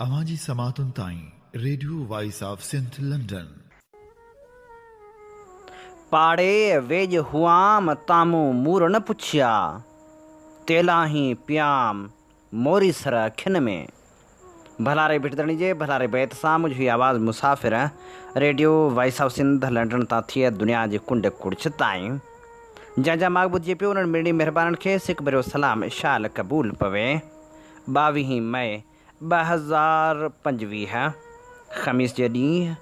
अवांजी समातुन ताईं radio voice of Sindh London. पाड़े वेज हुआम तामू मूर न पुछिया, तेला ही प्याम मोरी सर खिन में। भलारे भिटदणी जे भलारे बैत सां मुझी आवाज़ मुसाफ़िर radio voice of Sindh London तां थिए दुनिया जे कुंड कुड़छ ताईं। जंहिंजा माग ॿुधिजे पियो उन्हनि मिड़ी महिरबाननि खे सिक भरियो सलाम इशाल क़बूल पवे। 22 मई 2025 ख़मीस जे ॾींहुं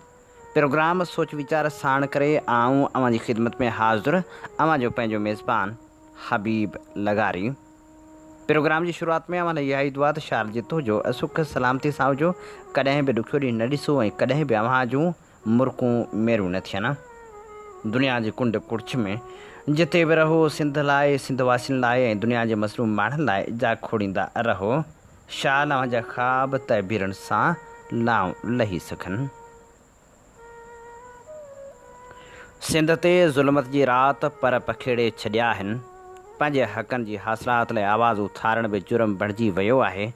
प्रोग्राम सोच वीचार साण करे आऊं अवां जी ख़िदमत में हाज़िर अवां जो पंहिंजो मेज़बान हबीब लगारी। प्रोग्राम जी शुरूआत में अवां लाइ इहा ई दुआ त शार जितो जो सुख सलामती सां हुजो, कॾहिं बि ॾुखियो ॾींहुं न ॾिसो ऐं कॾहिं बि अवां जूं मुर्कूं मेरूं न थियनि। दुनिया जे कुंड कुड़छ में जिते बि रहो सिंध लाइ, सिंध वासियुनि लाइ ऐं दुनिया जे मसलूम माण्हुनि लाइ जा खोड़ींदा रहो। शाल अवां जा ख़्वाब तइबीरनि सां लाऊं लही सघनि। सिंध ते ज़ुल्मत जी राति पर पखेड़े छॾिया आहिनि। पंहिंजे हक़नि जी हासिलात लाइ आवाज़ उथारण बि जुर्म बणिजी वियो आहे।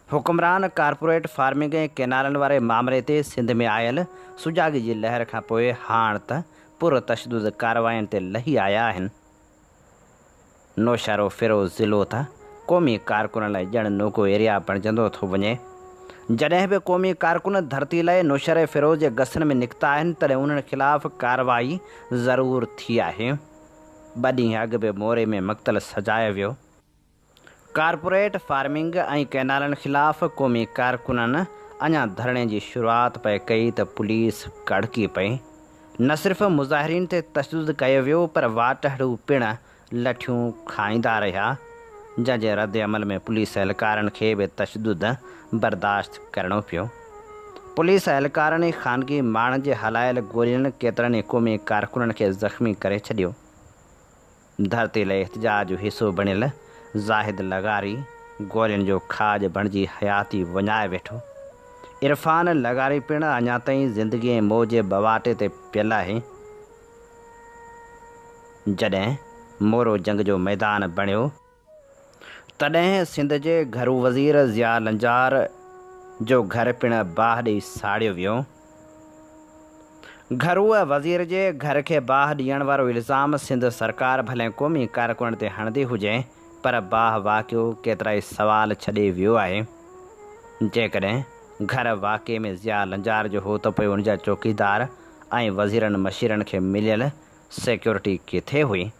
हुकुमरान कारपोरेट फार्मिंग ऐं केनालनि वारे मामले ते सिंध में आयल सुजाॻी जी लहर खां पोइ हाणे त पुर तशदुद कार्रवायुनि ते लही आया आहिनि। नौशहरो फ़िरोज़ ज़िलो त क़ौमी कारकुन लाइ ॼण नोको एरिया बणिजंदो थो वञे। जॾहिं बि क़ौमी कारकुन धरती लाइ नौशहरे फ़िरोज़ जे गसनि में निकिता आहिनि तॾहिं उन्हनि ख़िलाफ़ु कार्रवाई ज़रूरु थी आहे। 2 ॾींहं अॻु बि मोरे में मक़तल सजायो वियो। कारपोरेट फार्मिंग ऐं केनालनि ख़िलाफ़ु क़ौमी कारकुननि अञा धरणे जी शुरूआति पए कई त पुलिस कड़की पई। न सिर्फ़ु मुज़ाहिरीन ते तशदुद कयो वियो पर वाटहड़ू पिणु लठियूं खाईंदा रहिया, जंहिंजे रद्द अमल में पुलिस एहलकारनि खे बि तशदुद बर्दाश्त करणो पियो। पुलिस एहलकारनि ख़ानगी माण्हुनि जे हलायल गोलियुनि केतिरनि क़ौमी कारकुननि खे ज़ख़्मी करे छॾियो। धरती लाइ एहतजाज जो हिसो बणियल ज़ाहिद लगारी गोलियुनि जो खाज बणिजी हयाती वञाए वेठो। इरफान लगारी पिणु अञा ताईं ज़िंदगीअ मौज बवाटे ते पियल आहे। जॾहिं मोरो जंग जो मैदान बणियो तॾहिं सिंध जे घरू वज़ीर ज़िया लंजार जो घर पिणु बाहि ॾेई साड़ियो वियो। घरू वज़ीर जे घर खे बाहि ॾियण वारो इल्ज़ाम सिंध सरकार भले क़ौमी कारकुननि ते हणंदी हुजे, पर बाहि वाक़ियो केतिरा ई सवाल छॾे वियो आहे। जेकॾहिं घर वाक़े में ज़िया लंजार जो हो त पोइ उनजा चौकीदार ऐं वज़ीरनि मशीरनि खे मिलियल सिक्योरिटी किथे हुई?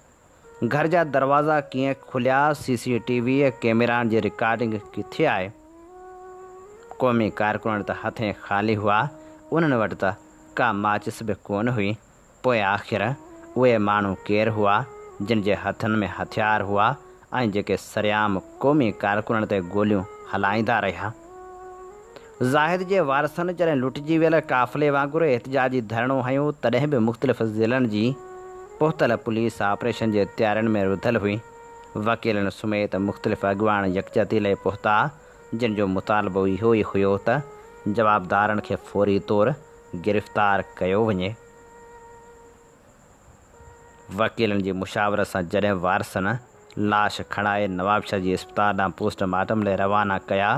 घर जा दरवाज़ा कीअं खुलिया? CCTV कैमरानि जी रिकॉर्डिंग किथे आहे? क़ौमी कारकुननि त हथें ख़ाली हुआ, उन्हनि वटि त का माचिस बि कोन हुई। पोइ आख़िर उहे माण्हू केरु हुआ जिन जे हथनि में हथियार हुआ ऐं जेके सरियाम क़ौमी कारकुननि ते गोलियूं हलाईंदा रहिया? ज़ाहिद जे वारसनि जॾहिं लुटिजी वियल काफ़िले वांगुरु एहतजाजी धरणो हयो तॾहिं बि मुख़्तलिफ़ ज़िलनि जी पोख्तल पुलिस ऑपरेशन जे तयारियुनि में रुधल हुई। वकीलनि समेत मुख़्तलिफ़ अॻुवान यकजहती लाइ पहुता, जिन जो मुतालबो इहो ई हुयो त जवाबदारनि खे फ़ौरी तौरु गिरफ़्तार कयो वञे। वकीलनि जी मुशावरत सां जॾहिं वारसनि लाश खणाए नवाबशाह जी इस्पताल ॾांहुं पोस्टमार्टम लाइ रवाना कया,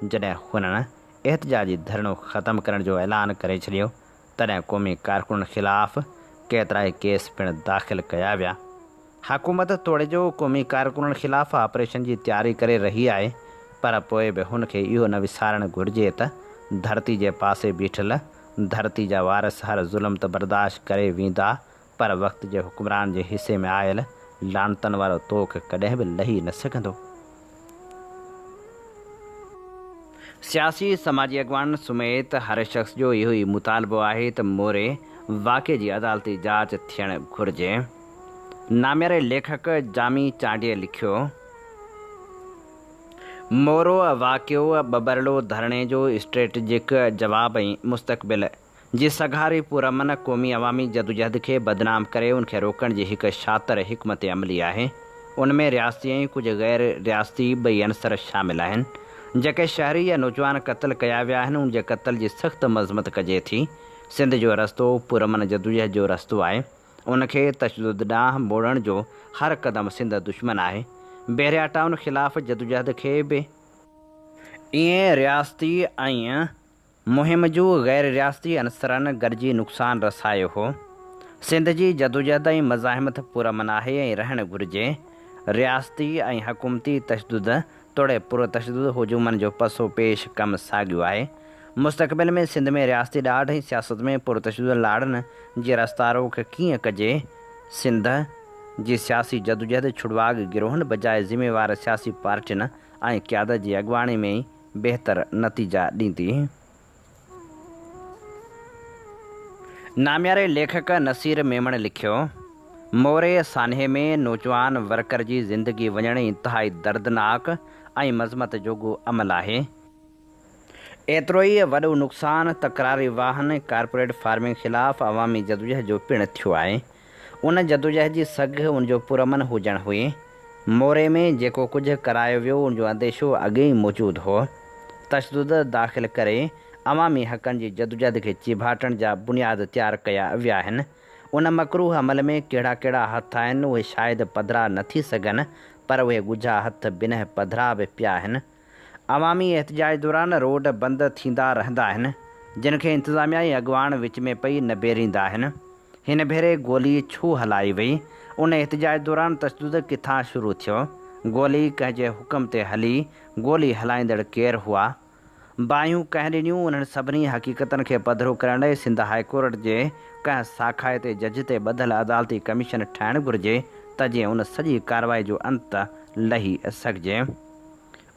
जॾहिं हुननि एहतजाजी धरणो ख़तमु करण जो ऐलान करे छॾियो, तॾहिं क़ौमी कारकुननि ख़िलाफ़ु केतिरा ई केस पिणु दाख़िल कया विया। हुकूमत तोड़े जो क़ौमी कारकुननि ख़िलाफ़ु ऑपरेशन जी तयारी करे रही आहे, पर पोइ बि हुनखे इहो न विसारणु घुरिजे त धरती जे पासे बीठल धरती जा वारस हर ज़ुल्म त बर्दाश्त करे वेंदा, पर वक़्त जे हुकुमरान जे हिसे में आयल लानतनि वारो तोख कॾहिं बि लही न सघंदो। सियासी समाजी अॻुवान समेत हर शख़्स जो इहो ई मुतालबो आहे त मोरे वाक़े जी अदालती जांच थियणु घुरिजे। नामियारे लेखक जामी चांडिए लिखियो, मोरो वाक़ियो ॿबरलो धरणे जो स्ट्रेटजिक जवाब ऐं मुस्तक़बिल जी सघारी पुरमन क़ौमी अवामी जदोजहद खे बदनाम करे उनखे रोकण जी हिकु शातिर हिकमत अमली आहे। उनमें रियासती ऐं कुझु गैर रियासती ॿई अंसर शामिल आहिनि। जेके शहरी या नौजवान क़त्ल कया विया आहिनि उनजे क़त्ल जी सख़्त मज़मत कजे थी। सिंध जो रस्तो पुरमन जदोजहद जो रस्तो आहे। उनखे तशदुद ॾांहुं मोड़ण जो हर क़दम सिंध दुश्मन आहे। बहरिया टाउन ख़िलाफ़ जदोजहद खे बि ईअं रियासती ऐं मुहिम जो गैर रियासती अनसरनि गॾिजी नुक़सानु रसायो हो। सिंध जी जदोजहद ऐं मज़ाहिमत पुरमन आहे ऐं रहणु घुरिजे। रियासती ऐं हुकूमती तशदुद तोड़े पुरतशदुद हुजूमनि जो पसो पेश कमु साॻियो आहे। मुस्तक़बिल में सिंध में रियासती ॾाढ ऐं सियासत में पुरतशदुद लाड़नि जी रस्तारोक कीअं कजे। सिंध जी सियासी जदोजहद छुड़वाग गिरोहनि बजाए ज़िम्मेवार सियासी पार्टियुनि ऐं क़यादत जी अॻुवाणी में ई बहितर नतीजा ॾींदी। नाम्यारे लेखक नसीर मेमण लिखियो, मोरे सान्हे में नौजवान वर्कर जी ज़िंदगी वञण इंतिहाई दर्दनाक ऐं मज़मत जोॻो अमल आहे। एतिरो ई वॾो नुक़सानु तकरारी वाहन कॉर्पोरेट फार्मिंग ख़िलाफ़ु अवामी जदोजहद जो पिणु थियो आहे। उन जदोजहद जी सघ उनजो पुरमन हुजणु हुई। मोरे में जेको कुझु करायो वियो उनजो अंदेशो अॻे ई मौजूदु हो। तशदुद दाख़िल करे अवामी हक़नि जी जदोजहद खे चिभाटण जा बुनियाद तयारु कया विया आहिनि। उन मकरूह अमल में कहिड़ा कहिड़ा हथ आहिनि उहे शायदि पधरा न थी सघनि, पर उहे ॻुझा हथ बिना पधरा बि पिया आहिनि। अवामी एहतजाज दौरान रोड बंदि थींदा रहंदा आहिनि, जिन खे इंतिज़ामिया ऐं अॻुवान विच में पई न बेरींदा आहिनि। हिन भेरे गोली छो हलाई वई? उन एहतजाज दौरान तशदुद किथां शुरू थियो? गोली कंहिंजे हुकम ते हली? गोली हलाईंदड़ केरु हुआ? बायूं कंहिं ॾिनियूं? उन्हनि सभिनी हक़ीक़तनि खे पधिरो करण लाइ सिंध हाई कोर्ट जे कंहिं साखाए ते जज ते ॿधल अदालती कमीशन ठाहिणु घुरिजे त जीअं उन सॼी कार्रवाई जो अंत लही सघिजे।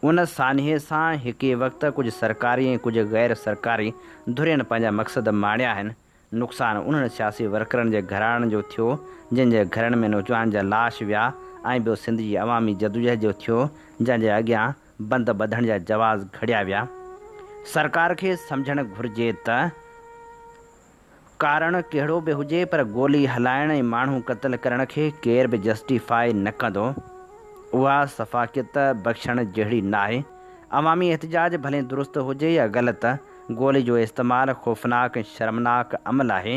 उन सान्हे सां हिकु वक़्तु कुझु सरकारी ऐं कुझु गैर सरकारी धुरियुनि पंहिंजा मक़सद माणिया आहिनि। नुक़सानु उन्हनि सियासी वर्करनि जे घराणनि जो थियो जिन जे घरनि में नौजवान जा लाश विया, ऐं ॿियो सिंध जी अवामी जदोजहद जो थियो जंहिंजे अॻियां बंदि ॿधण जा जवाज़ खड़िया विया। सरकार खे सम्झणु घुरिजे त कारण कहिड़ो बि हुजे, पर गोली हलाइण ऐं माण्हू क़तल करण खे केर बि जस्टिफाई न कंदो। उहा सफ़ाकियत बख़्शण जहिड़ी नाहे। अवामी एहतजाज भले दुरुस्त हुजे या ग़लति, गोली जो इस्तेमालु ख़ौफ़नाक ऐं शर्मनाक अमल आहे।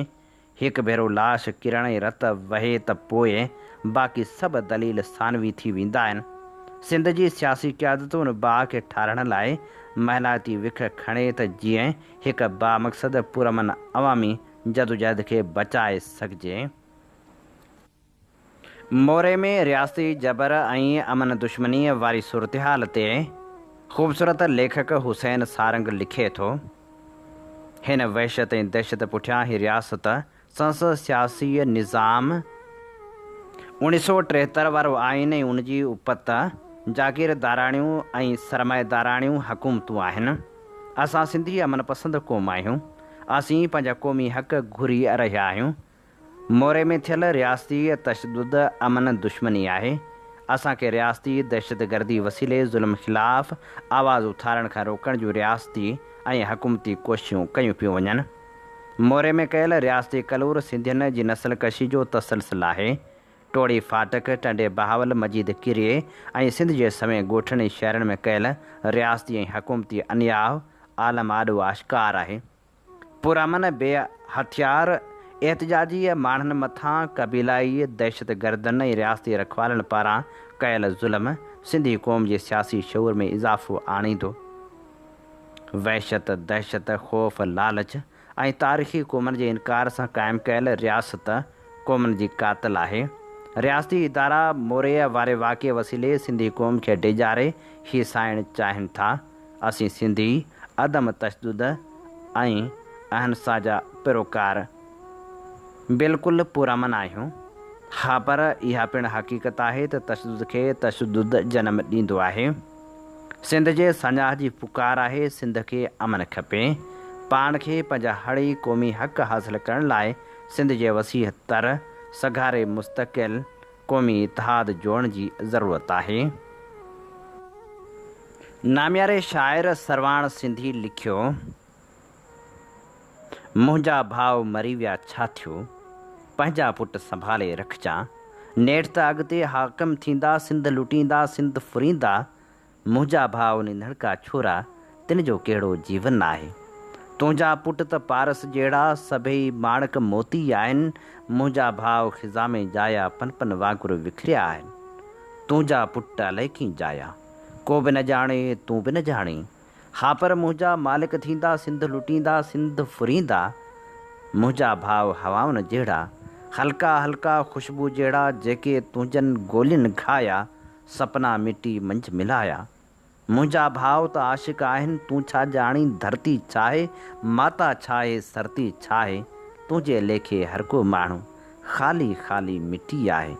हिकु भेरो लाश किरण ऐं रत वहे त पोइ बाक़ी सभु दलील सानवी थी वेंदा आहिनि। सिंध जी सियासी क़यादत उन बाह खे ठाहिण लाइ महिलाती विख खणे त जीअं हिकु बामक़सद पुरमन अवामी जदोजहद खे बचाए सघिजे। मोरे में रियासती जबर ऐं अमन दुश्मनीअ वारी सूरतहाल ते ख़ूबसूरत लेखक हुसैन सारंग लिखे थो, हिन वहशत ऐं दहशत पुठियां ही रियासत संसद सियासी निज़ाम 1973 वारो आइन ऐं उनजी उपत जागीरदाराणियूं ऐं सरमाएदाराणियूं हुकूमतूं आहिनि। असां सिंधी अमन पसंदि क़ौम आहियूं। असीं पंहिंजा क़ौमी हक़ घुरी रहिया आहियूं। मोरे में थियल रियासती तशदुद अमन दुश्मनी आहे। असांखे रियासती दहशतगर्दी वसीले ज़ुल्म ख़िलाफ़ आवाज़ उथारण खां रोकण जूं रियासती ऐं हुकूमती कोशिशूं कयूं पियूं वञनि। मोरे में कयल रियासती कलूर सिंधियुनि जी नस्ल कशी जो तसलसल आहे। टोड़ी फाटक, टंडे बहावल, मजीद किरिए ऐं सिंध जे समें ॻोठनि ऐं शहरनि में कयल रियासती ऐं हुकूमती अन्याव आलम आॾो आश्कार आहे। पुरमन बे हथियार एहतजाजी माण्हुनि मथां क़बीलाई दहशतगर्दनि ऐं रियासती रखवालनि पारां कयल ज़ुल्म सिंधी क़ौम जे सियासी शऊर में इज़ाफ़ो आणींदो। वहशत, दहशत, ख़ौफ़, लालच ऐं तारीख़ी क़ौमनि जे इनकार सां क़ाइमु कयल रियासत क़ौमनि जी कातिल आहे। रियासती इदारा मोरे वारे वाक़े वसीले सिंधी क़ौम खे डिॼारे हिसाइणु चाहिनि था। असीं सिंधी अदम तशदुद ऐं अहिंसा जा पैरोकार बिल्कुलु पुरमन आहियूं। हा, पर इहा पिणु हक़ीक़त आहे त तशदुद खे तशदुद जनम ॾींदो आहे। सिंध जे सञाह जी पुकार आहे, सिंध खे अमन खपे। पाण खे पंहिंजा हड़ी क़ौमी हक़ हासिलु करण लाइ सिंध जे वसीह तर सघारे मुस्तक़िल क़ौमी इतिहाद जोड़ण जी ज़रूरत आहे। नाम्यारे शाइर सरवाण सिंधी लिखियो, मुंहिंजा भाउ मरी विया छा थियो, पंहिंजा पुट संभाले रखजांइ। नेठि त अॻिते हाकिम थींदा, सिंध लुटींदा, सिंध फुरींदा। मुंहिंजा भाउ निंधड़का छोरा, तिन जो कहिड़ो जीवन आहे। तुंहिंजा पुट त पारस जहिड़ा सभई माणक मोती आहिनि। मुंहिंजा भाउ ख़िज़ा में जाया पन वांगुरु विखरिया आहिनि। तुंहिंजा पुट अलाए कीअं जाया, को बि न ॼाणे, तूं बि न ॼाणी। हा पर मुंहिंजा मालिक थींदा सिंध लुटींदा सिंध फुरींदा, मुंहिंजा भाव हवाउनि जहिड़ा, हल्का हल्का ख़ुशबू जहिड़ा, जेके तुंहिंजनि गोलियुनि घाया, सपना मिटी मंझि मिलाया। मुंहिंजा भाव त आशिक़ आहिनि, तूं छा ॼाणी धरती छा आहे, माता छा आहे, सरती छा आहे। तुंहिंजे लेखे हर को माण्हू ख़ाली ख़ाली मिटी आहे।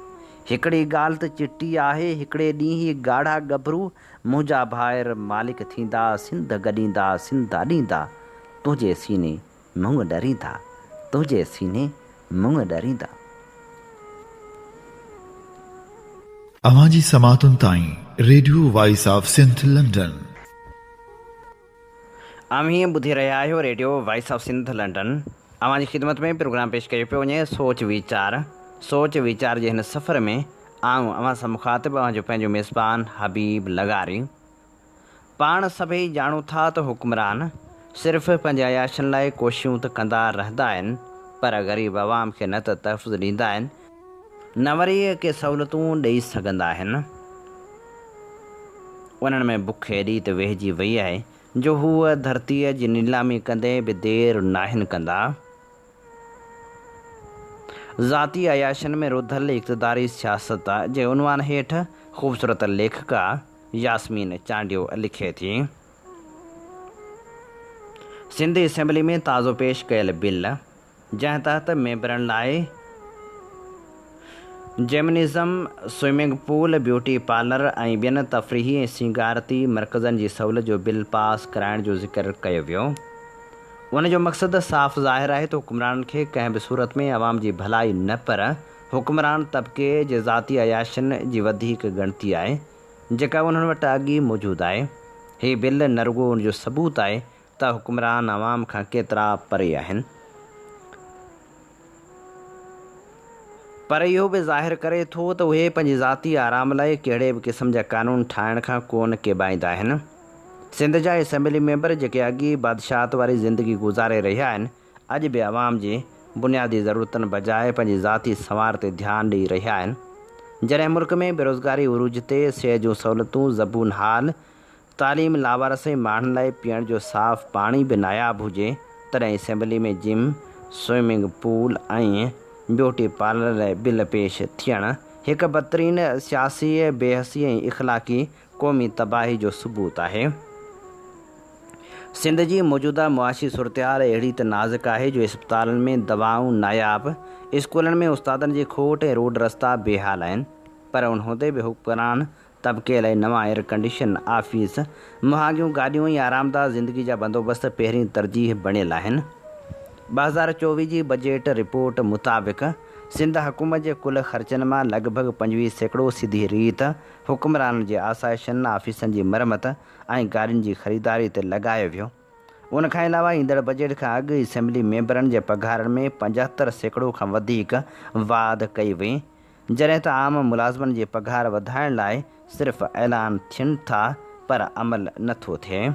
हिकिड़ी ॻाल्हि त चिटी आहे, हिकिड़े ॾींहुं ही ॻाढ़ा गभरू मुंहिंजा भाइर मालिक थींदा, सिंध गॾींदा सिंध अॾींदा। तुंहिंजे सीने मुंहुं ॾरींदा, तुंहिंजे सीने मुंहुं ॾरींदा। अवांजी समातुनि ताईं radio voice of Sindh London. अमीं ॿुधी रहिया आहियो radio voice of Sindh London. अवांजी ख़िदमत में प्रोग्राम पेश कयो पियो वञे सोच वीचार जे हिन सफ़र में आऊं अवां सां मुखातिब अवांजो पंहिंजो मेज़बान हबीब लगारी। पाण सभई ॼाणूं था त हुक्मरान सिर्फ़ु पंहिंजे अयाशनि लाइ कोशिशूं त कंदा रहंदा आहिनि, पर ग़रीब आवाम खे न त तहफ़ुज़ ॾींदा आहिनि, न वरी के सहूलियतूं ॾेई सघंदा आहिनि। उन्हनि में बुख एॾी त वेहिजी वई आहे जो हूअ धरतीअ जी नीलामी कंदे बि देरि नाहिनि कंदा। ज़ाती अयाशनि में रुधल इक़्तिदारी सियासत जे उनवान हेठि ख़ूबसूरत लेखिका यास्मीन चांडियो लिखे थी। सिंध असेंबली में ताज़ो पेश कयल बिल, जंहिं तहत मेंबरनि लाइ gymnasium, swimming pool, beauty parlour ऐं ॿियनि तफ़रीही ऐं सींगारती मर्कज़नि जी सहूलियत जो बिल पास कराइण जो ज़िक्र कयो वियो। उन जो मक़सदु साफ़ ज़ाहिर आहे त हुक्मराननि खे कंहिं बि सूरत में आवाम जी भलाई न, पर हुक्मरान तबिके जे ज़ाती अयाशनि जी वधीक ॻणती आहे जेका उन्हनि वटि अॻी मौजूदु आहे। हीउ बिल न रुॻो उन जो सबूत आहे त हुक्मरान आवाम खां केतिरा परे आहिनि, पर इहो बि ज़ाहिर करे थो त उहे पंहिंजी ज़ाती आराम लाइ कहिड़े बि क़िस्म जा क़ानून ठाहिण खां कोन केॿाईंदा आहिनि। सिंध जा असेंबली मेंबर जेके अॻी बादशाहत वारी ज़िंदगी गुज़ारे रहिया आहिनि, अॼु बि आवाम जी बुनियादी ज़रूरतनि बजाए पंहिंजी ज़ाती संवार ते ध्यानु ॾेई रहिया आहिनि। जॾहिं मुल्क में बेरोज़गारी उरूज ते, सिहत जूं सहूलियतूं ज़बून हाल, तालीम लावारस ऐं माण्हुनि लाइ पीअण जो साफ़ पाणी बि नायाबु हुजे, तॾहिं असेंबली में जिम, स्विमिंग पूल ऐं ब्यूटी पार्लर लाइ बिल पेश थियणु हिकु बदतरीन सियासी बेहसी ऐं इख़लाक़ी क़ौमी तबाही जो सबूत आहे। सिंध जी मौजूदा मुआशी सूरतहाल अहिड़ी त नाज़ुक आहे जो इस्पतालनि में दवाऊं नायाब, स्कूलनि में उस्तादनि जी खोट ऐं रोड रस्ता बेहाल आहिनि, पर उन हूंदे बि हुक्मरान तबिके लाइ नवां एयर कंडीशन ऑफिस, महांगियूं गाॾियूं ऐं आरामदाह ज़िंदगी जा बंदोबस्त पहिरीं तरजीह बणियल आहिनि। 2024 जी बजट रिपोर्ट मुताबिक़ सिंध हुकूमत जे कुल ख़र्चनि मां लॻभॻि 25% सिधी रीत हुक्मराननि जे आसाइशनि, ऑफिसनि जी मरमत ऐं गाॾियुनि जी ख़रीदारी ते लॻायो वियो। उन खां अलावा ईंदड़ बजट खां अॻु असेंबली मेंबरनि जे पघारनि में 75% खां वधीक वाध कई वई, जॾहिं त आम मुलाज़िमनि जे पघार वधाइण लाइ सिर्फ़ु ऐलान थियनि था, पर अमल नथो थिए।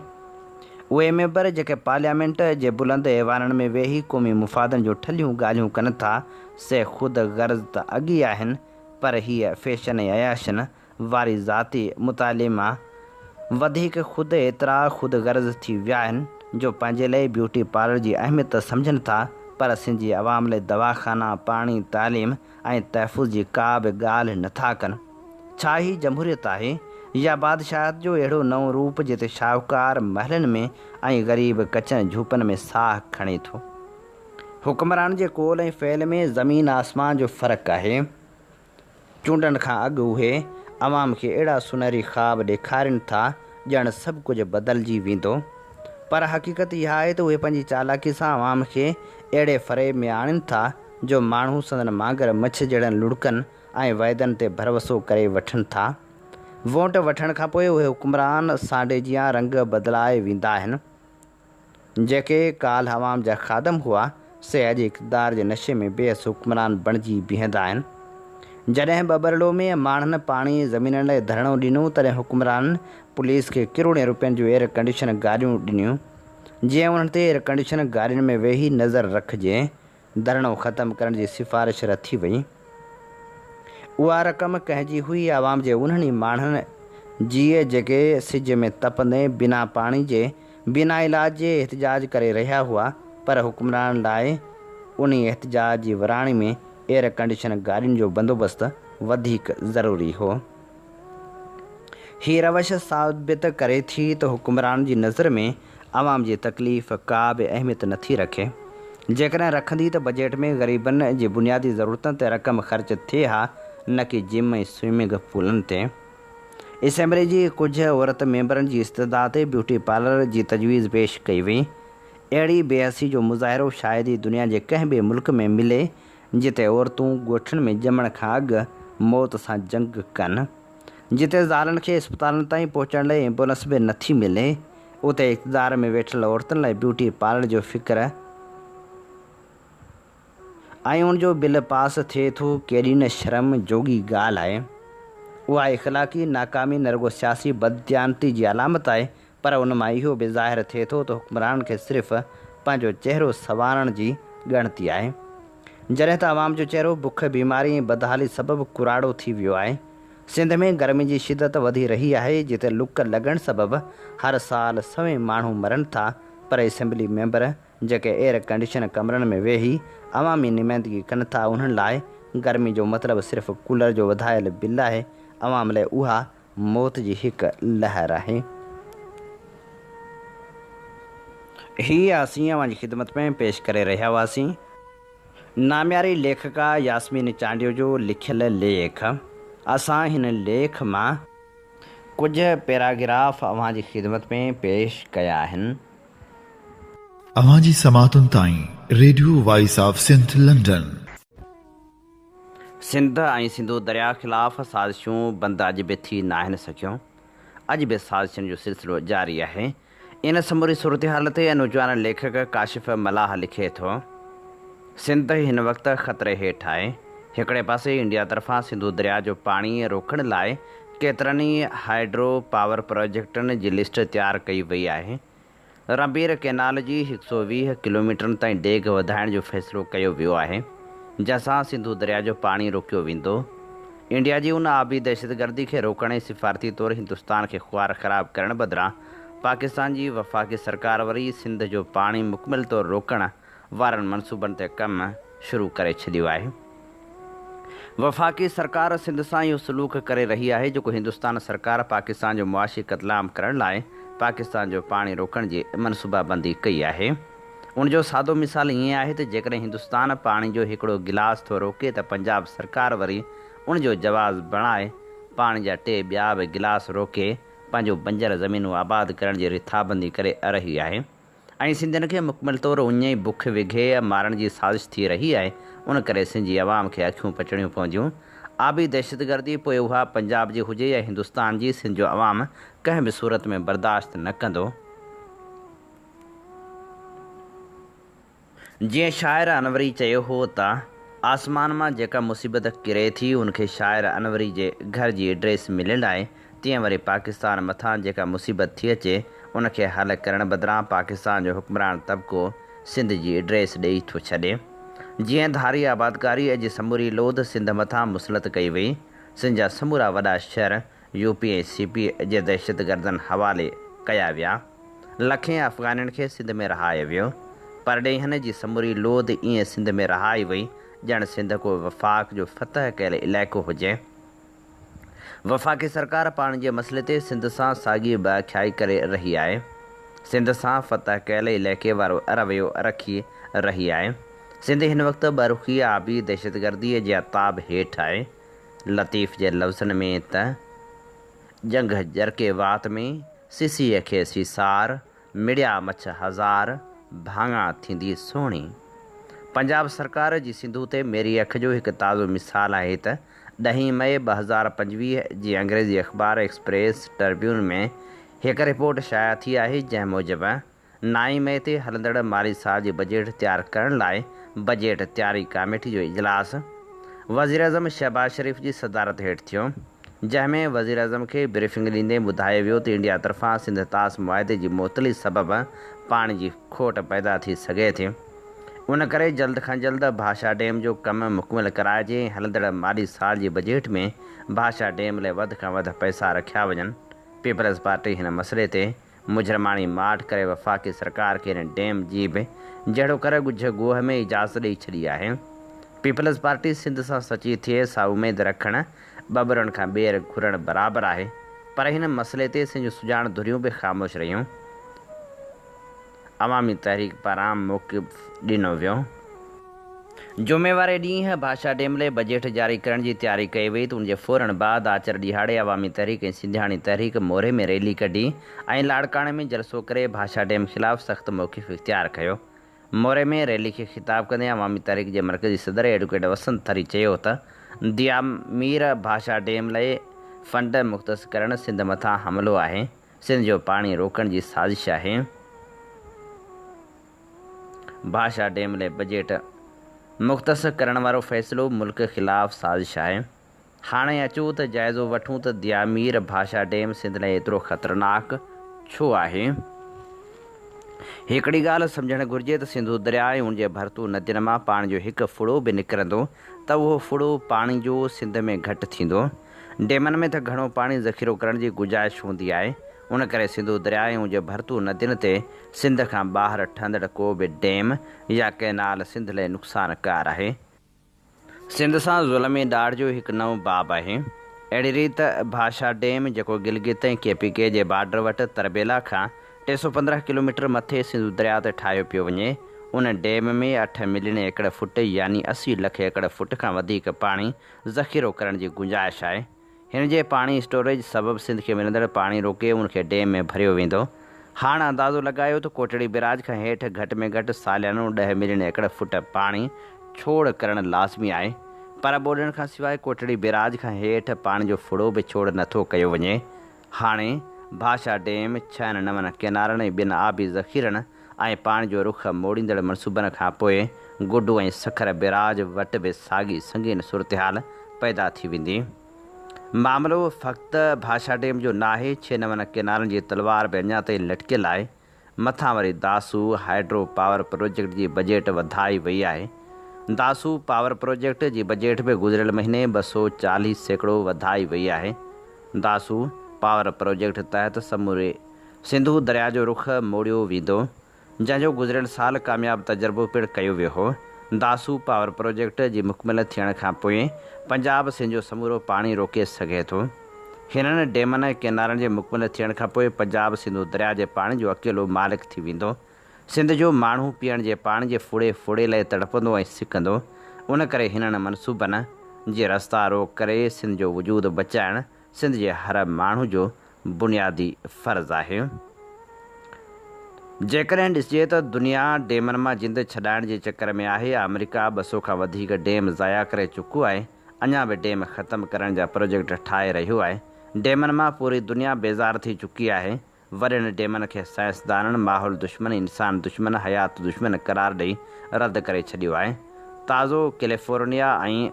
उहे मेंबर जेके पार्लियामेंट जे बुलंद ऐवाननि में वेही क़ौमी मुफ़ादनि जो ठलियूं ॻाल्हियूं कनि था, से ख़ुदि गर्ज़ त अॻी आहिनि, पर हीअ फैशन ऐं अयाशनि वारी ज़ाती मुताले मां वधीक ख़ुदि एतिरा ख़ुदि गर्ज़ थी विया आहिनि जो पंहिंजे लाइ ब्यूटी पार्लर जी अहमियत सम्झनि था, पर सिंधी आवाम लाइ दवाख़ाना, पाणी, तालीम ऐं तहफ़ुज़ जी का बि ॻाल्हि नथा कनि। छा ही जमहूरियत आहे या बादशाहत जो अहिड़ो नओं रूप जिते शाहूकार महलनि में ऐं ग़रीब कचनि झूपनि में साह खणे थो। हुक्मरान जे कौल ऐं फ़इल में ज़मीन आसमान जो फ़र्क़ु आहे। चूंडनि खां अॻु उहे आवाम खे अहिड़ा सुनहरी ख़्वाब ॾेखारीनि था ॼण सभु कुझु बदिलजी वेंदो, पर हक़ीक़त इहा आहे त उहे पंहिंजी चालाकी सां आवाम खे अहिड़े फ़रेब में आणनि था जो माण्हू संदन मांगर मछ जहिड़नि लुड़कनि ऐं वाइदनि ते भरोसो करे वठनि था। वोट वठण खां पोइ उहे हुक्मरान सांडे जिया रंग बदिलाए वेंदा आहिनि। जेके काल्ह आवाम जा ख़ादम हुआ, से अॼु इक़्तिदार जे नशे में बेहस हुक्मरान बणिजी बीहंदा आहिनि। जॾहिं बबरलो में माण्हुनि पाणी ज़मीननि लाइ धरणो ॾिनो, तॾहिं हुक्मरान पुलिस खे किरोड़ें रुपयनि जूं एयर कंडीशन गाॾियूं ॾिनियूं, जीअं उन्हनि ते एयर कंडीशन गाॾियुनि में वेही नज़र रखिजे। धरणो ख़तमु करण जी सिफ़ारिश रथी वई। उहा रक़म कंहिंजी हुई आवाम जे उन्हनि माण्हुनि जी जेके सिज में तपंदे बिना पाणी जे बिना इलाज जे एहतजाज करे रहिया हुआ, पर हुक्मरान लाइ उन एहतजाज जी विराणी में एयर कंडीशन गाॾियुनि जो बंदोबस्तु वधीक ज़रूरी हो। हीअ रवश साबित करे थी त हुक्मरान जी नज़र में आवाम जी तकलीफ़ का बि अहमियत नथी रखे। जेकॾहिं रखंदी त बजट में ग़रीबनि जी बुनियादी ज़रूरतनि ते रक़म ख़र्च थिए हा, न कि जिम ऐं स्विमिंग पूलनि ते। असेंबली जी कुझु औरत मेंबरनि जी इस्तदा ते ब्यूटी पार्लर जी तजवीज़ पेश कई वई। अहिड़ी बेहसी जो मुज़ाहिरो शायदि ई दुनिया जे कंहिं बि मुल्क में मिले जिते औरतूं ॻोठनि में ॼमण खां अॻु मौत सां जंग कनि, जिते ज़ालनि खे इस्पतालनि ताईं पहुचण लाइ एम्बुलेंस बि नथी मिले, उते इक़्तिदार में वेठल औरतुनि लाइ ब्यूटी पार्लर जो फ़िक्र ऐं उनजो बिल पास थिए थो। केॾी न शर्म जोगी ॻाल्हि आहे। उहा इख़लाक़ी नाकामी न रुॻो सियासी बददियानती जी अलामत आहे, पर उन मां इहो बि ज़ाहिर थिए थो त हुक्मरान खे सिर्फ़ु पंहिंजो चहिरो संवारण जी ॻणती आहे। जॾहिं त आवाम जो चहिरो बुख, बीमारी ऐं बदहाली सबबु कुराड़ो थी वियो आहे। सिंध में गर्मी जी शिदत वधी रही आहे, जिते लुक लॻण सबबु हर साल 100 माण्हू मरनि था, पर असेंबली मेंबर जेके एयर कंडीशन कमरनि में वेही अवामी नुमाइंदगी कनि था, उन्हनि लाइ गर्मी जो मतिलबु सिर्फ़ु कूलर जो वधायल बिल आहे। अवाम लाइ उहा मौत जी हिकु लहर आहे। हीअ असीं अवां जी ख़िदमत में पेश करे रहिया हुआसीं नाम्यारी लेखिका यास्मीन चांडियो जो लिखियल लेख। असां हिन लेख मां कुझु पैराग्राफ अवां जी ख़िदमत में पेश कया आहिनि। अवां जी समातुनि ताईं radio voice of Sindh London. Sindh ऐं सिंधु दरिया ख़िलाफ़ साज़िशूं बंदि अॼु बि थी न आहिनि सघियूं। अॼु बि साज़िशुनि जो सिलसिलो जारी आहे। इन समूरी सूरत हाल ते अनुजवान लेखक काशिफ़ मलाह लिखे थो, सिंध हिन वक़्तु ख़तरे हेठि आहे। हिकिड़े पासे इंडिया तरफ़ां सिंधु दरिया जो पाणी रोकण लाइ केतिरनि ई हाइड्रो पावर प्रोजेक्टनि जी लिस्ट तयारु कई वई आहे। रंबीर कैनाल जी 120 किलोमीटरनि ताईं डेघ वधाइण जो फ़ैसिलो कयो वियो आहे, जंहिंसां सिंधु दरिया जो पाणी रोकियो वेंदो। इंडिया जी उन आबी दहशतगर्दी खे रोकण ऐं सिफ़ारती तौरु हिंदुस्तान खे ख़्वार ख़राब करण बदिरां पाकिस्तान जी वफ़ाक़ी सरकार वरी सिंध जो पाणी मुकमिल तौरु रोकण वारनि मनसूबनि ते कमु शुरू करे छॾियो आहे। वफ़ाक़ी सरकार सिंध सां इहो सलूक करे रही आहे जेको हिंदुस्तान सरकार पाकिस्तान जो मुआशी क़तलाम करण लाइ पाकिस्तान जो पाणी रोकण जी मनसूबाबंदी कई आहे। उनजो सादो मिसाल ईअं आहे त जेकॾहिं हिंदुस्तान पाणी जो हिकिड़ो गिलास थो रोके त पंजाब सरकार वरी उनजो जवाज़ बणाए पाणी जा 2 ॿिया बि गिलास रोके पंहिंजो बंजर ज़मीनूं आबाद करण जी रिथाबंदी करे रही आहे। ऐं सिंधियुनि खे मुकमिल तौरु उन ई बुख विघे मारण जी साज़िश थी रही आहे। उन करे सिंध जी आवाम खे अखियूं पचड़ियूं पवंदियूं। आबी दहशतगर्दी पोइ उहा पंजाब जी हुजे या हिंदुस्तान जी, सिंध जो आवाम कंहिं बि सूरत में बर्दाश्त न कंदो। जीअं शाइर अनवरी चयो हो त आसमान मां जेका मुसीबत किरे थी उनखे शाइर अनवरी जे घर जी एड्रेस मिलियलु आहे, तीअं वरी पाकिस्तान मथां जेका मुसीबत थी अचे उनखे हल करण बदिरां पाकिस्तान जो हुक्मरान तबिको सिंध जी एड्रेस ॾेई थो छॾे। जीअं धारी आबादकारी अॼु समूरी लोध सिंध मथां मुसलत कई वई। सिंध जा समूरा वॾा शहर यूपी ऐं सीपी जे दहशतगर्दनि हवाले कया विया। लखें अफ़गाननि खे सिंध में रहायो वियो। परॾेहनि जी समूरी लोध ईअं सिंध में रहाई वई ॼण सिंध को वफ़ाक़ जो फ़तह कयल इलाइक़ो हुजे। वफ़ाक़ी सरकार पाणी जे मसइले ते सिंध सां साॻी बख्याई करे रही आहे। सिंध सां फ़तह कयल इलाइक़े वारो रवैयो रखी रही आहे। सिंध हिन वक़्तु बरुखी आबी दहशतगर्दीअ जे अताब हेठि आहे। लतीफ़ जे लफ़्ज़नि में त जंग जरके वात में सिसीअ खे सीसार, मिड़िया मछ हज़ार, भाङा थींदी सुहिणी। पंजाब सरकार जी सिंधु ते मेरी अख जो हिकु ताज़ो मिसाल आहे त 10 मई 2025 जी अंग्रेज़ी अख़बार एक्सप्रेस ट्रिब्यून में हिकु रिपोर्ट शाया थी आहे, जंहिं मूजिबि 9 मई ते हलंदड़ माली साल जी बजट तयारु करण लाइ बजट तयारी कमेटी जो इजलास वज़ीर अज़म शहबाज शरीफ़ जी सदारत हेठि थियो, जंहिंमें वज़ीर अज़म खे ब्रीफिंग ॾींदे ॿुधायो वियो त इंडिया तरफ़ां सिंध तास मुआदे जी मुअतली सबबि पाणी जी खोट पैदा थी सघे थी। उन करे जल्द खां जल्द भाषा डैम जो कमु मुकमिल कराइजे ऐं हलंदड़ माली साल जी बजट में भाषा डैम लाइ वधि खां वधि पैसा रखिया वञनि। पीपल्स पार्टी हिन मसइले ते मुजरमानी माठ करे वफ़ाक़ी सरकार खे हिन डैम जी बि जहिड़ो करे ॻुझ ॻोह में इजाज़त ॾेई छॾी आहे। पीपल्स पार्टी सिंध सां सची थिए सा उमेद रखणु ॿॿरनि खां ॿेर घुरणु बराबरि आहे, पर हिन मसइले ते सिंध सुञाण धुरियूं बि ख़ामोश रहियूं। अवामी तहरीक पारां मौक़िफ़ ॾिनो वियो। जुमेवारे ॾींहुं भाषा डैम लाइ बजट जारी करण जी तयारी कई वई त उनजे फ़ौरन बाद आचर ॾिहाड़े अवामी तहरीक ऐं सिंधियाणी तहरीक मोरे में रैली कढी ऐं लाड़काणे में जलसो करे भाषा डैम ख़िलाफ़ सख़्तु मौक़िफ़ इख़्तियार कयो। मोरे में रैली खे ख़िताब कंदे अवामी तहरीक जे मर्कज़ी सदर एडवोकेट वसंत थरी चयो त दियामीर भाषा डैम लाइ फंड मुख़्तस करणु सिंध मथां हमिलो आहे, सिंध जो पाणी रोकण जी साज़िश आहे। भाषा डैम लाइ बजट मुख़्तस करण वारो फ़ैसिलो मुल्क ख़िलाफ़ साज़िश आहे। हाणे अचो त जाइज़ो वठूं त दियामीर भाषा डैम सिंध लाइ एतिरो ख़तरनाक छो आहे। हिकिड़ी ॻाल्हि सम्झणु घुरिजे त सिंधु दरिया ऐं उनजे भरतू नदियुनि मां पाणी जो हिकु फुड़ो बि निकिरंदो त उहो फुड़ो पाणी जो सिंध में घटि थींदो। डैमनि में त घणो पाणी ज़ख़ीरो करण जी गुंजाइश हूंदी आहे, उन करे सिंधु दरिया ऐं उनजे भरतू नदियुनि ते सिंध खां ॿाहिरि ठहंदड़ को बि डैम या कैनाल सिंध लाइ नुक़सानकार आहे। सिंध सां ज़ुल्म ॾाढ जो हिकु नओं बाब आहे। अहिड़ी रीति भाषा डैम जेको गिलगित ऐं KPK जे बॉर्डर वटि तरबेला खां 315 किलोमीटर मथे सिंधु दरिया ते ठाहियो पियो वञे, उन डैम में 8 मिलियन एकड़ फुट यानी 80 लख एकड़ फुट खां वधीक पाणी ज़ख़ीरो करण जी गुंजाइश आहे। हिन जे पाणी स्टोरेज सबबि सिंध खे मिलंदड़ पाणी रोके उनखे डैम में भरियो वेंदो। हाणे अंदाज़ो लॻायो त कोटड़ी बैराज खां हेठि घटि में घटि सालियानो 10 मिलियन एकड़ फुट पाणी छोड़ करणु लाज़मी आहे, पर ॿोॾण खां सवाइ कोटड़ी बैराज खां हेठि पाणी जो फुड़ो बि छोड़ नथो कयो वञे। हाणे भाषा डैम 6-9 किनारनि ऐं 2 आबी ज़ख़ीरनि ऐं पाणी जो रुख मोड़ींदड़ मनसूबनि खां पोइ गुड्डू ऐं सखर बैराज वटि बि साॻी संगीन सूरतहाल पैदा थी वेंदी। मामिलो फ़क़्ति भाषा डैम जो न आहे, 6-9 किनारनि जी तलवार बि अञा ताईं लटकियल आहे। मथां वरी दासू हाइड्रो पावर प्रोजेक्ट जी बजट वधाई वई आहे। दासू पावर प्रोजेक्ट जी बजट बि गुज़िरियल महीने 240% वधाई वई आहे। दासू पावर प्रोजेक्ट तहत समूरे सिंधु दरिया जो रुख मोड़ियो वेंदो, जंहिंजो गुज़िरियल साल कामयाबु तजुर्बो पिणु कयो वियो हो। दासू पावर प्रोजेक्ट जी मुकमल थियण खां पोइ पंजाब सिंध जो समूरो पाणी रोके सघे थो। हिननि डैमनि ऐं किनारनि जे मुकमल थियण खां पोइ पंजाब सिंधु दरिया जे पाणी जो अकेलो मालिक थी वेंदो। सिंध जो माण्हू पीअण जे पाणी जे फुड़े लाइ तड़पंदो ऐं सिकंदो। उन करे हिननि मनसूबनि जे रस्ता रोक करे सिंध जो वजूद बचाइणु सिंध जे हर माण्हू जो बुनियादी फ़र्ज़ु आहे। जेकॾहिं ॾिसिजे त दुनिया डैमनि मां जिंद छॾाइण जे चकर में आहे, अमेरिका 200 खां वधीक डैम ज़ाया करे चुको आहे, अञा बि डैम ख़तमु करण जा प्रोजेक्ट ठाहे रहियो आहे। डैमनि मां पूरी दुनिया बेज़ार थी चुकी आहे। वॾनि डैमनि खे साइंसदाननि माहौल दुश्मन, इंसान दुश्मन, हयात दुश्मन करार ॾेई रद्द करे छॾियो आहे। ताज़ो कैलिफोर्निया ऐं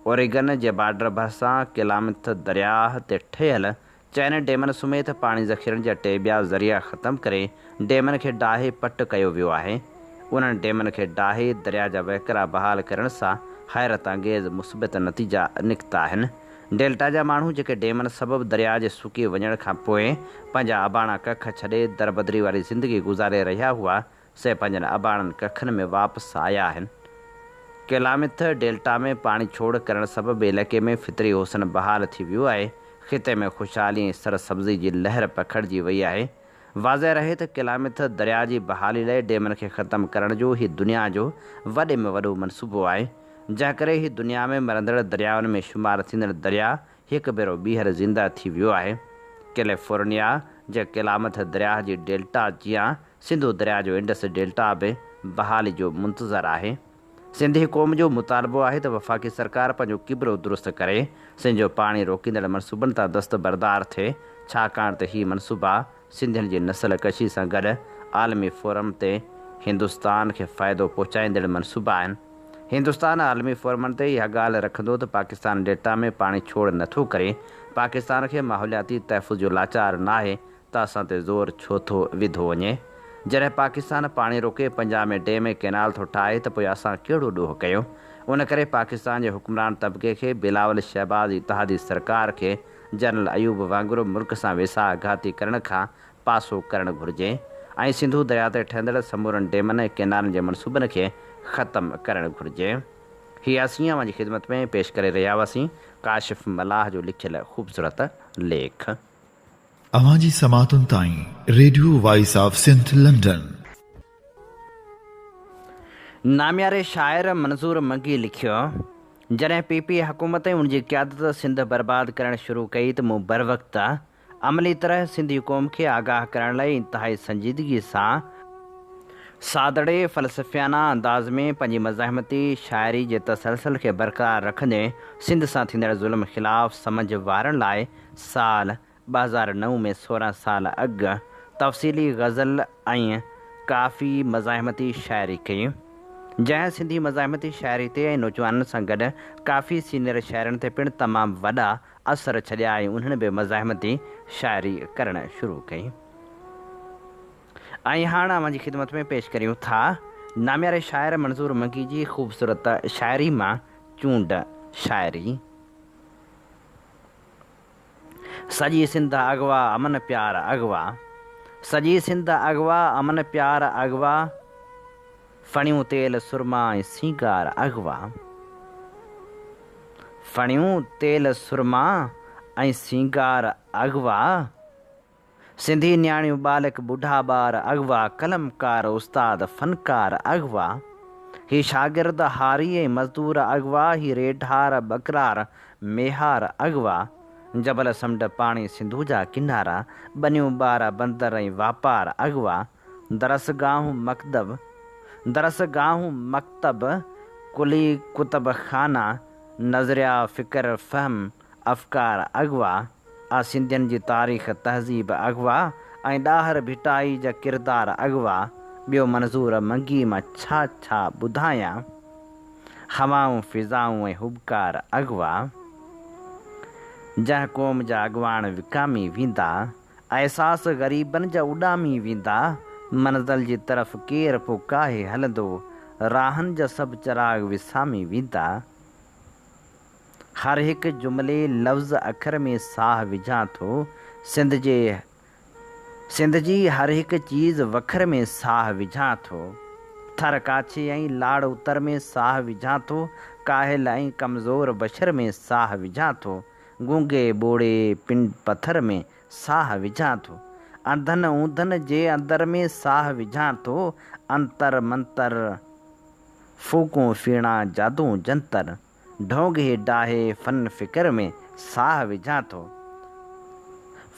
ओरेगन जे बॉर्डर भरिसां किलामिथ दरिया ते ठहियल 4 डैमनि समेत पाणी ज़ख़ीरनि जा 2 ॿिया ज़रिया ख़तमु करे डैमनि खे डाहे पट कयो वियो आहे। उन्हनि डैमनि खे डाहे दरिया जा वहिकरा बहाल करण सां हैरत अंगेज़ मुस्बत नतीजा निकिता आहिनि। डेल्टा जा माण्हू जेके डैमनि सबबु दरिया जे सुकी वञण खां पोइ पंहिंजा अबाणा कख छॾे दरबदरी वारी ज़िंदगी गुज़ारे रहिया हुआ, से पंहिंजनि अबाणनि कखनि में वापसि आया आहिनि। कैलामिथ डेल्टा में पाणी छोड़ करण सबबि इलाइक़े में फितरी हुसन बहाल थी वियो आहे। ख़िते में ख़ुशहाली ऐं सरसब्ज़ी जी लहर पखिड़िजी वई आहे। वाज़ह रहे त कैलामिथ दरिया जी बहाली लाइ डैमनि खे ख़तमु करण जो ही दुनिया जो वॾे में वॾो मनसूबो आहे, जंहिं करे ही दुनिया में मरंदड़ दरियाउनि में शुमारु थींदड़ दरिया हिकु भेरो ॿीहर ज़िंदा थी वियो आहे। कैलिफोर्निया जे कैलामिथ दरिया जी डेल्टा जीअं सिंधु दरिया जो इंडस डेल्टा बि बहाली जो मुंतज़रु आहे। सिंधी क़ौम जो मुतालबो आहे त वफ़ाक़ी सरकार पंहिंजो किबिरो दुरुस्त करे सिंध जो पाणी रोकींदड़ मनसूबनि तां दस्तबरदार थिए, छाकाणि त हीअ मनसूबा सिंधियुनि जी नस्ल कशी सां गॾु आलमी फोरम ते हिंदुस्तान खे फ़ाइदो पहुचाईंदड़ मनसूबा आहिनि। हिंदुस्तान आलमी फोरमनि ते इहा ॻाल्हि रखंदो त पाकिस्तान डेल्टा में पाणी छोड़ नथो करे। पाकिस्तान खे माहौलियाती तहफ़ुज़ जो लाचार न आहे त असां ते ज़ोर छो थो विधो वञे। जॾहिं पाकिस्तान पाणी रोके पंजाब में डैम ऐं कैनाल थो ठाहे त पोइ असां कहिड़ो ॾोह कयूं। उन करे पाकिस्तान जे हुक्मरान तबिके खे बिलावल शहबाज़ इतिहादी सरकार खे जनरल अयूब वांगुरु मुल्क सां वेसा घाती करण खां पासो करणु घुरिजे ऐं सिंधू दरिया ते ठहंदड़ समूरनि डेमनि ऐं केनालनि जे मनसूबनि खे ख़तमु करणु घुरिजे। हीअ असीं अवां जी ख़िदमत में पेश करे रहिया हुआसीं काशिफ़ मलाह जो लिखियल ख़ूबसूरत लेख। अवां जी समातुनि ताईं radio voice of Sindh London. नामियारे शाइर मंज़ूर मंगी लिखियो, जॾहिं पीपी हुकूमत उनजी क़यादत सिंध बर्बाद करणु शुरू कई त मूं बर वक़्तु अमली तरह सिंधी क़ौम खे आगाह करण लाइ इंतिहाई संजीदगी सां सादड़े फ़लसफ़ियाना अंदाज़ में पंहिंजी मज़ाहिमती शाइरी जे तसलसल खे बरक़रार रखंदे सिंध सां थींदड़ ज़ुल्म ख़िलाफ़ समझ वारनि लाइ साल 2009 में 16 साल अॻु तफ़सीली ग़ज़ल ऐं काफ़ी मज़ाहिमती शाइरी कई, जंहिं सिंधी मज़ाहिमती शाइरी ते ऐं नौजवाननि सां गॾु काफ़ी सीनियर शाइरनि ते पिणु तमामु वॾा असर छॾिया ऐं उन्हनि बि मज़ाहिमती शाइरी करणु शुरू कई। ऐं हाणे अवां जी ख़िदमत में पेश करियूं था नामियारे शाइर मंज़ूर मंगी जी ख़ूबसूरत शाइरी मां चूंड शाइरी। सॼी सिंध अगवा अमन प्यार अगवा, सॼी सिंध अगवा अमन प्यार अगवा, फणियूं तेल सुरमा ऐं सींगार अगवा, फणियूं तेल सुरमा ऐं सींगार अगवा, सिंधी न्याणियूं बालक बुढ़ा ॿार अगवा, कलमकार उस्ताद फ़नकार अगवा, ही शागिर्द हारी ऐं मज़दूर अगवा, ही रेढार बकरार मेहार अगवा, जबल समुंड पाणी सिंधू जा किनारा, बनियूं ॿार बंदर ऐं वापार अगवा, दरसगाहूं मकतब कुली कुतब खाना, नज़रिया फ़िक्र फ़हम अफ़कार अगवा, आ सिंधियुनि जी तारीख़ तहज़ीब अगवा ऐं ॾाहर भिटाई जा किरदार अगवा, ॿियो मंज़ूर मंगी मां छा छा ॿुधायां, हवाऊं फ़िज़ाऊं ऐं हुबकार अगवा, जंहिं क़ौम जा अॻवान विकामी वेंदा, अहसास ग़रीबनि जा उॾामी वेंदा, मंज़िल जी तरफ़ केरु पोइ काहे हलंदो, राहनि जा सभु चिराग विसामी वेंदा, हर हिकु जुमिले लफ़्ज़ अखर में साह विझां थो, सिंध जी हर हिकु चीज़ वखर में साह विझां थो, थर काछे ऐं लाड़ उतर में साह विझां थो, काहिल ऐं कमज़ोर बशर में साह विझां थो, गूंगे ॿोड़े पिंड पत्थर में साह विझां थो, अंधन ऊंधन जे अंदर में साह विझां थो, अंतर मंतर फूकूं फीणा जादू जंतर, ढोंगे डाहे फ़न फ़िक्र में साह विझां थो,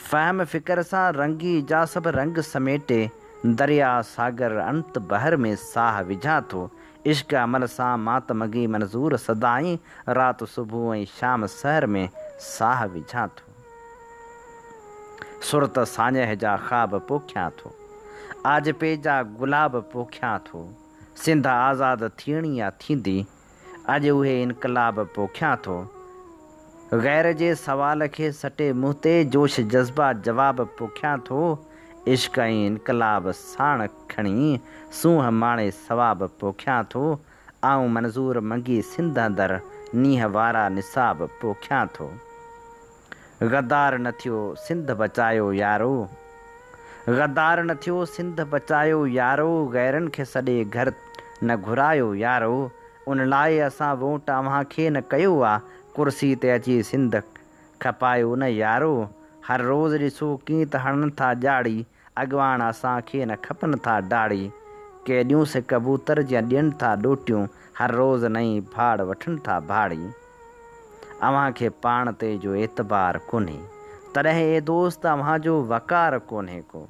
फ़हम फ़िक्र सां रंगी जा सभु रंग समेटे, दरिया सागर अंत बहर में साह विझां थो, इश्क अमल सां मातमगी मंज़ूर सदाईं, राति सुबुह ऐं शाम सहर में साह विझां थो, सुरत साञह जा ख़्वाब पोखियां थो, आजपे जा गुलाब पोखियां थो, सिंध आज़ाद थियणी या थींदी, अॼु उहे इनकलाब पोखियां थो, ग़ैर जे सवाल खे सटे मुंहुं ते जोश जज़्बा जवाब पोखियां थो, इश्क ऐं इनकलाब साण खणी सूंहं माणे सवाब पोखियां थो, आऊं मंज़ूर मंगी सिंध अंदरि नींहं वारा निसाब पोखियां थो, गद्दार न थियो सिंध बचायो यारो, गद्दार न थियो सिंध बचायो यारो, ग़ैरनि खे सॾे घर न घुरायो यारो, उन लाइ असां वोट अव्हां खे न कयो आहे, कुर्सी ते अची सिंध खपायो न यारो, हर रोज़ ॾिसो कीअं त हणनि था ॼाड़ी, अॻवान असांखे न खपनि था डाड़ी, केॾियूं से कबूतर जा ॾियनि था ॾोटियूं, हर रोज़ नई भाड़ वठनि था भाड़ी, अव्हां खे पाण ते जो एतबार कोन्हे, तॾहिं ए दोस्त अव्हां जो वकार कोन्हे को,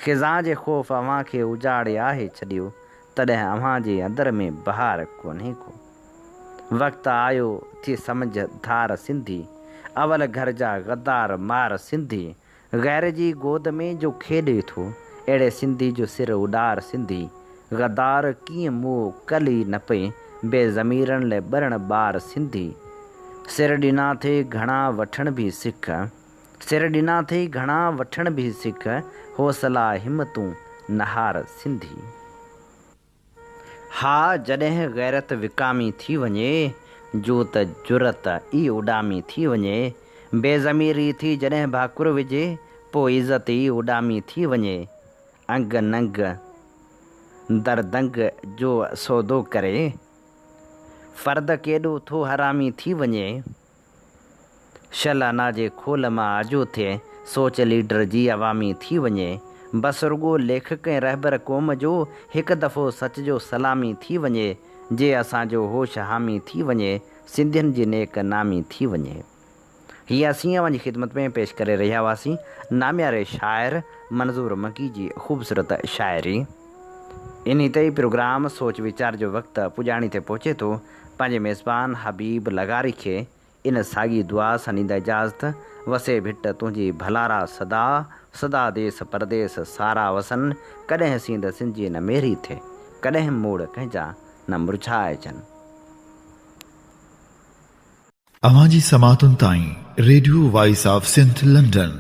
ख़िज़ां जे ख़ौफ़ अव्हां खे उजाड़े आहे छॾियो, तॾहिं अव्हां जे अंदर में बहार कोन्हे को, वक़्तु आयो थी समझदार सिंधी, अवल घर जा गद्दार मार सिंधी, ग़ैर जी गोद में जो खेॾे थो, अहिड़े सिंधी जो सिर उॾार सिंधी, गद्दार कीअं मुंहुं कली न पए, बेज़मीरनि लाइ ॿरण ॿार सिंधी, सिर ॾिना थे घणा वठण बि सिख, सिर ॾिना थे घणा वठण बि सिख, हौसला हिमतूं नहार सिंधी, हा जॾहिं ग़ैरत विकामी थी वञे, जोत जुरत ई उॾामी थी वञे, बेज़मीरी थी जॾहिं भाकुर विझे, पोइ इज़त ई उॾामी थी वञे। अंग नंग दरदंग जो सौदो करे, फ़र्द केॾो थो हरामी थी वञे। शलाना जे खोल मां आजो थिए, सोच लीडर जी अवामी थी वञे। बस रुगो लेखक ऐं रहबर क़ौम जो हिकु दफ़ो सच जो सलामी थी वञे। जे असांजो होश हामी थी वञे, सिंधियुनि जी नेक नामी थी वञे। हीअ असीं अवां जी ख़िदमत में पेश करे रहिया हुआसीं नामियारे शाइर मंज़ूर मकी जी ख़ूबसूरत शाइरी। इन ते ई प्रोग्राम सोच वीचार जो वक़्तु पुॼाणी ते पहुचे थो। पंहिंजे मेज़बान हबीब लगारी खे इन साॻी दुआ सनींदा इजाज़त। वसे भिट तुंहिंजी भलारा सदा, सदा देस परदेस सारा वसन। कॾहिं सींद सिंधी न मेरी थिए, कॾहिं मोड़ कंहिंजा न मुरझाए अचनि। अवां जी समातुनि ताईं radio voice of Sindh London